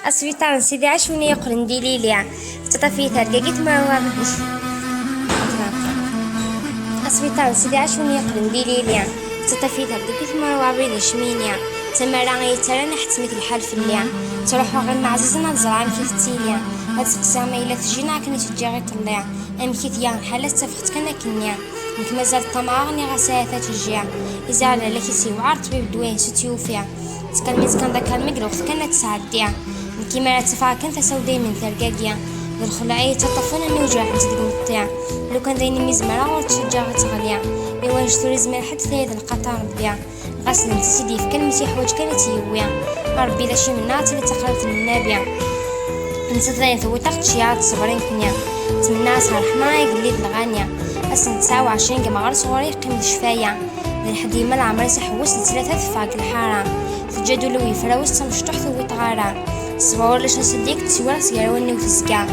السبيطار سيدي عشوني يقرن دي ليليا تطفي ثرقاقيت مروة السبيطار سيدي عشوني يقرن دي ليليا تطفي ثرقاقيت مروة بين شمينيا تمارا غيترى نحتمك الحال في الليا تروحو غير معززنا نزرعان كيف تيليا هاد سقسامة إلا تجينا كني تجي غي طليا أم كيف يا حالات تفقت كنا كنيا نك مازال الطمع غني غساثة تجيا إذا على لك يسيوعر طبيب دوين ستيوفيا تكلمت كان داك المقلوخ كانت تسعديا كيما راه تفعل كنت سوداي من ثرقاقيا بالخلعية تطفونا نوجع حتى ديك مطيع لو كان دايني ميزمرا غور تشجع غتغليا إوا نشتري زمير حد ثلاث القطار ربيع غسل انت سيدي في كلمتي حوايج كانت يويا ربي لا شي منات اللي تقربت من النابيا انت ثاني ثوتاخد شيعات صبرين كنيا تمنى صار حماي قليد الغانيا أسن 29 كما غير صغوري قيم الشفايا ذي الحديمة العمري سحوس لثلاثة ثفاق الحارة تجادو لو يفراوس تمشطح ثويت غارة الصبور ليش نصديك تسوار سياروني وتسقع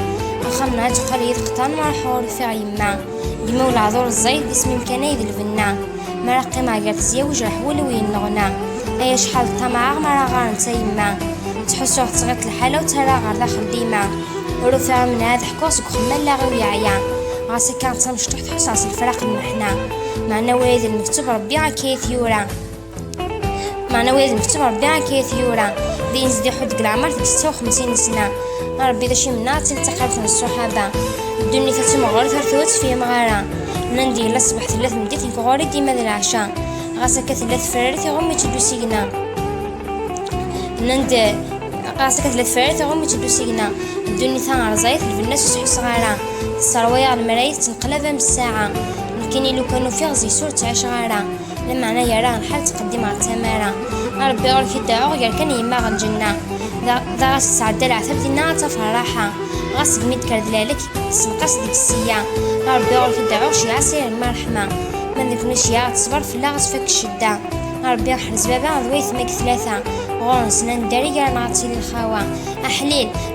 أخمنا تقال يدقطان مع الحور في عيما ديما والعذور الزيت باسم إمكاني ذي البنا مرقي مع قرتزيا وجرح ولوين لغنا أي شحال الطمع مرا غار نتايما تحسو تغط الحالة وترى غار داخل ديما ولو فيها من هاد حكوس وخمال لا غير يعيا غاسي كانت تمشطح تحساس الفراق المحنا معنا وليد المكتوب ربي عكيث يورا معنا وليد المكتوب ربي عكيث يورا بين زدي حد العمر 56 سنة ربي ذا شي منا تلتقيت من الصحابة الدنيا تتم غور ثرثوت في مغارة نندي إلا الصبح ثلاث مديت نكغوري ديما ذا العشاء غاسا كثلاث فراري غمي تدو سيقنا نند غاسا كثلاث فراري غمي تدو سيقنا الدنيا ثان رزايت البنات وسحو صغارة الصروية على المراية تنقلبها من الساعة لكن لو كانوا في غزي صور تعيش غارة لما أنا يراه الحال تقدم على التمارة ربي غير كيدعو غير كان يما غا الجنة ذا غاس تسعدى العتاب ديالنا تفرحها غاس قميد كردلالك تسنقص ديك السيا ربي غير كيدعو شي عسير المرحمة من ذيك نشيا تصبر في الله غتفك الشدة ربي حرز بابا ضويث ميك ثلاثة غونس نداري كاع نعطي للخاوة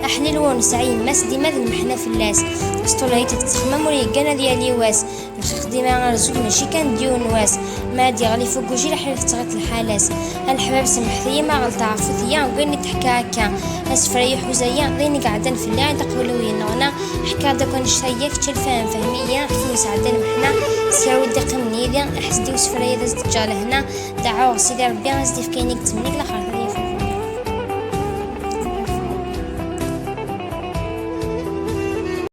أحليل ونس عين ماس ديما ذي المحنة في اللاس سطوليتك تخمم وريقانا ديالي واس الخيخ ديما غرزوك ماشي كان ديون واس ما دي غلي فوق وجي لحال تغيط الحالاس الحباب سمحتي ما غلط عفوثيا وقالني تحكى هكا اسفري حوزيا ضيني قاعدين في الليل تقولوا ينغنا حكا داك نشتيك تشلفان فهميا خفو سعدان محنا سير ودي قمني ذا احسدي وسفري ذا تجال هنا دعوا سيدي ربي غزدي في كاينك تمنيك لاخر